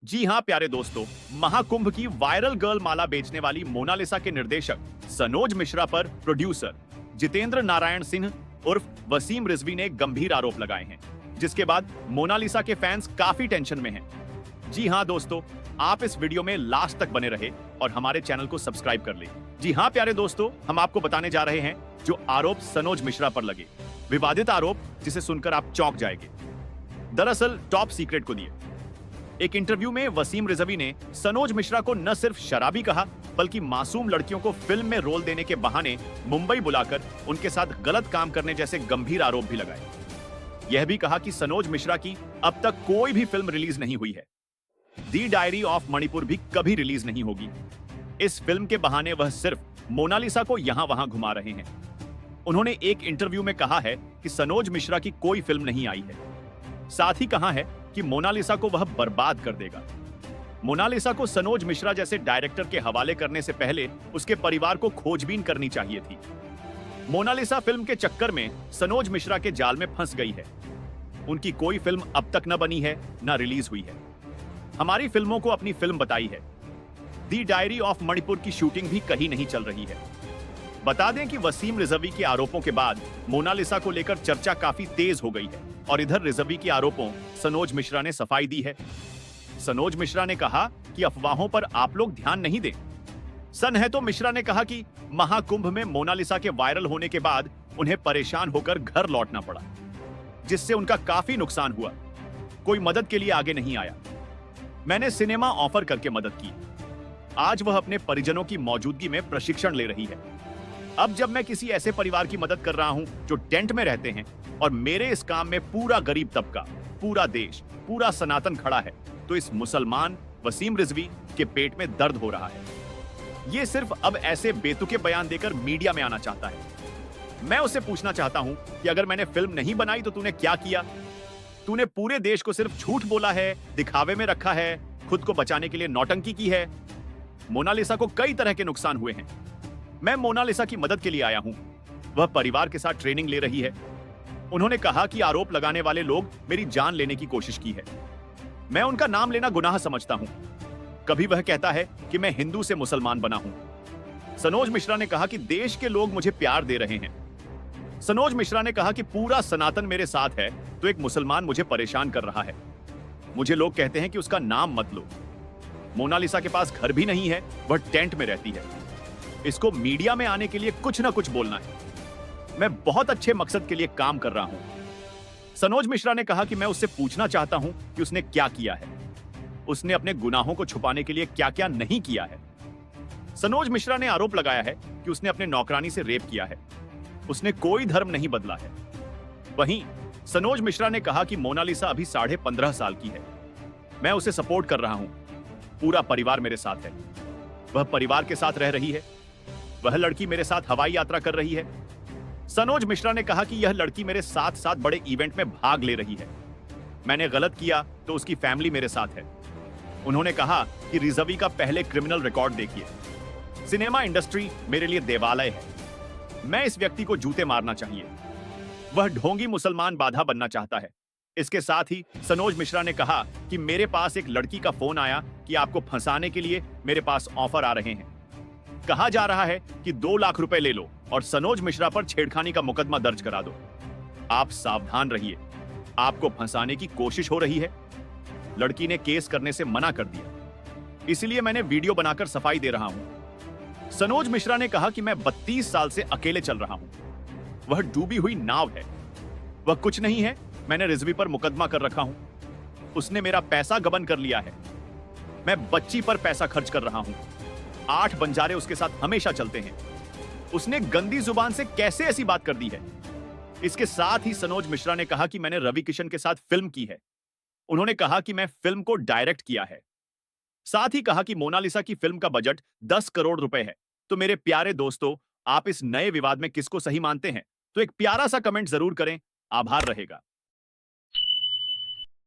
जी हां प्यारे दोस्तों, महाकुंभ की वायरल गर्ल माला बेचने वाली मोनालिसा के निर्देशक सनोज मिश्रा पर प्रोड्यूसर जितेंद्र नारायण सिंह उर्फ वसीम रिजवी ने गंभीर आरोप लगाए हैं, जिसके बाद मोनालिसा के फैंस काफी टेंशन में हैं। जी हां दोस्तों, आप इस वीडियो में लास्ट तक बने रहे और हमारे चैनल को सब्सक्राइब कर ले। जी हां प्यारे दोस्तों, हम आपको बताने जा रहे हैं जो आरोप सनोज मिश्रा पर लगे, विवादित आरोप जिसे सुनकर आप चौंक जाएंगे। दरअसल टॉप सीक्रेट को दिए एक इंटरव्यू में वसीम रिजवी ने सनोज मिश्रा को न सिर्फ शराबी कहा, बल्कि मासूम लड़कियों को फिल्म में रोल देने के बहाने मुंबई बुलाकर उनके साथ गलत काम करने जैसे गंभीर आरोप भी लगाए। यह भी कहा कि सनोज मिश्रा की अब तक कोई भी फिल्म रिलीज नहीं हुई है। दी डायरी ऑफ मणिपुर भी कभी रिलीज नहीं होगी। इस फिल्म के बहाने वह सिर्फ मोनालिसा को यहां वहां घुमा रहे हैं। उन्होंने एक इंटरव्यू में कहा है कि सनोज मिश्रा की कोई फिल्म नहीं आई है। साथ ही कहा है कि मोनालिसा को वह बर्बाद कर देगा। मोनालिसा को सनोज मिश्रा जैसे डायरेक्टर के हवाले करने से पहले उसके परिवार को खोजबीन करनी चाहिए थी। मोनालिसा फिल्म के चक्कर में सनोज मिश्रा के जाल में फंस गई है। उनकी कोई फिल्म अब तक न बनी है, न रिलीज हुई है। हमारी फिल्मों को अपनी फिल्म बताई है। दी डायरी ऑफ मणिपुर की शूटिंग भी कहीं नहीं चल रही है। बता दें कि वसीम रिजवी के आरोपों के बाद मोनालिसा को लेकर चर्चा काफी तेज हो गई है और इधर रिजवी के आरोपों सनोज मिश्रा ने सफाई दी है। सनोज मिश्रा ने कहा कि अफवाहों पर आप लोग ध्यान नहीं दें। सन है तो मिश्रा ने कहा कि महाकुंभ में मोनालिसा के वायरल होने के बाद उन्हें परेशान होकर घर लौटना पड़ा, जिससे उनका काफी नुकसान हुआ। कोई मदद के लिए आगे नहीं आया। मैंने सिनेमा ऑफर करके मदद की। आज वह अपने परिजनों की मौजूदगी में प्रशिक्षण ले रही है। अब जब मैं किसी ऐसे परिवार की मदद कर रहा हूं जो टेंट में रहते हैं और मेरे इस काम में पूरा गरीब तबका, पूरा देश, पूरा सनातन खड़ा है, तो इस मुसलमान वसीम रिजवी के पेट में दर्द हो रहा है। ये सिर्फ अब ऐसे बेतुके बयान देकर मीडिया में आना चाहता है। मैं उससे पूछना चाहता हूं कि अगर मैंने फिल्म नहीं बनाई तो तूने क्या किया? तूने पूरे देश को सिर्फ झूठ बोला है, दिखावे में रखा है, खुद को बचाने के लिए नौटंकी की है। मोनालिसा को कई तरह के नुकसान हुए हैं। मैं मोनालिसा की मदद के लिए आया हूं। वह परिवार के साथ ट्रेनिंग ले रही है। उन्होंने कहा कि आरोप लगाने वाले लोग मेरी जान लेने की कोशिश की है। मैं उनका नाम लेना गुनाह समझता हूं। कभी वह कहता है कि मैं हिंदू से मुसलमान बना हूं। सनोज मिश्रा ने कहा कि देश के लोग मुझे प्यार दे रहे हैं। सनोज मिश्रा ने कहा कि पूरा सनातन मेरे साथ है, तो एक मुसलमान मुझे परेशान कर रहा है। मुझे लोग कहते हैं कि उसका नाम मत लो। मोनालिसा के पास घर भी नहीं है, वह टेंट में रहती है। इसको मीडिया में आने के लिए कुछ ना कुछ बोलना है। मैं बहुत अच्छे मकसद के लिए काम कर रहा हूं। सनोज मिश्रा ने कहा कि मैं उससे पूछना चाहता हूं कि उसने क्या किया है। उसने अपने गुनाहों को छुपाने के लिए क्या-क्या नहीं किया है। सनोज मिश्रा ने आरोप लगाया है कि उसने अपने नौकरानी से रेप किया है। उसने कोई धर्म नहीं बदला है। वहीं सनोज मिश्रा ने कहा कि मोनालिसा अभी 15.5 साल की है। मैं उसे सपोर्ट कर रहा हूं। पूरा परिवार मेरे साथ है। वह परिवार के साथ रह रही है। वह लड़की मेरे साथ हवाई यात्रा कर रही है। सनोज मिश्रा ने कहा कि यह लड़की मेरे साथ साथ बड़े इवेंट में भाग ले रही है। मैंने गलत किया तो उसकी फैमिली मेरे साथ है। उन्होंने कहा कि रिजवी का पहले क्रिमिनल रिकॉर्ड देखिए। सिनेमा इंडस्ट्री मेरे लिए देवालय है। मैं इस व्यक्ति को जूते मारना चाहिए। वह ढोंगी मुसलमान बाधा बनना चाहता है। इसके साथ ही सनोज मिश्रा ने कहा कि मेरे पास एक लड़की का फोन आया कि आपको फंसाने के लिए मेरे पास ऑफर आ रहे हैं। कहा जा रहा है कि 2 लाख रुपए ले लो और सनोज मिश्रा पर छेड़खानी का मुकदमा दर्ज करा दो। आप सावधान रहिए, आपको फंसाने की कोशिश हो रही है। लड़की ने केस करने से मना कर दिया, इसलिए मैंने वीडियो बनाकर सफाई दे रहा हूं। सनोज मिश्रा ने कहा कि मैं 32 साल से अकेले चल रहा हूं। वह डूबी हुई नाव है। वह कुछ नहीं है। मैंने रिजवी पर मुकदमा कर रखा हूं। उसने मेरा पैसा गबन कर लिया है। मैं बच्ची पर पैसा खर्च कर रहा हूं। 8 बंजारे उसके साथ हमेशा चलते हैं। उसने गंदी जुबान से कैसे ऐसी बात कर दी है? इसके साथ ही सनोज मिश्रा ने कहा कि मैंने रवि किशन के साथ फिल्म की है। उन्होंने कहा कि मैं फिल्म को डायरेक्ट किया है। साथ ही कहा कि मोनालिसा की फिल्म का बजट 10 करोड़ रुपए है। तो मेरे प्यारे दोस्तों, आप इस नए विवाद में किसको सही मानते हैं? तो एक प्यारा सा कमेंट जरूर करें। आभार रहेगा।